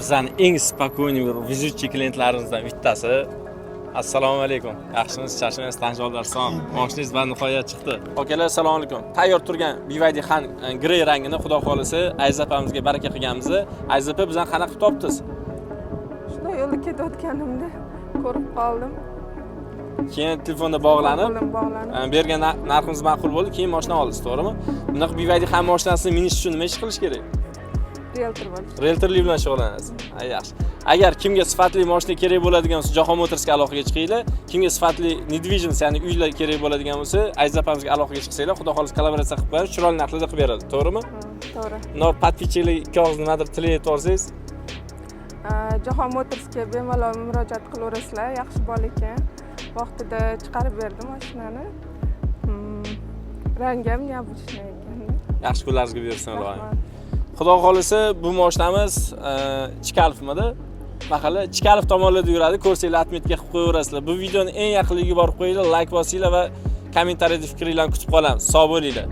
Bizning eng spokойный bir vizitchi klientlarimizdan bittasi. Assalomu alaykum. Yaxshimisiz, charchamaysiz, tanishlar son. Moshinangiz va nihoyat chiqdi. Akalar, assalomu alaykum. Tayyor turgan BYD Han grey rangini xudo xolisi Aziz opamizga baraka qilganmiz. Aziz opa bizdan qanaqa qilib topdingiz? Shunday yo'lda ketayotganimda ko'rib qoldim. Keyin telefonda bog'lanib, bergan narximiz ma'qul bo'ldi, keyin mashina oldingiz, to'g'rimi? Bunaqa BYD Han mashinasini minish uchun nima ish qilish kerak? Realtor bo'lish. Realtorlik bilan shug'ullanasiz. Yaxshi. Agar kimga sifatli mashina kerak bo'ladigan bo'lsa, Jahon Motorsga aloqaga chiqinglar. Kimga sifatli недвижимость, ya'ni uylar kerak bo'ladigan bo'lsa, Aziz opamizga aloqaga chiqsanglar, xudo xolis kollaboratsiya qilib qo'yamiz, chiroyli narxlarda qilib beradi, to'g'rimi? To'g'ri. Nor patvichlik ikki og'iz nimadir tilay torsangiz, Jahon Motorsga bemalol murojaat qilaverasizlar, yaxshi bola ekan. Vaqtida chiqarib berdim mashinani. Rangi ham neobычный ekan. Yaxshi kunlaringizga buyursin, Alloh. Xudo xolisi bu mashinamiz Chikalfmidi? Mahalla Chikalf tomonlarda yuradi. Ko'rsanglar atmetga qilib qo'yaverasizlar. Bu videoni eng yaqinligiga borib qo'yinglar, like bosinglar va kommentariyada fikringlarni kutib qolamiz. Sog' bo'linglar.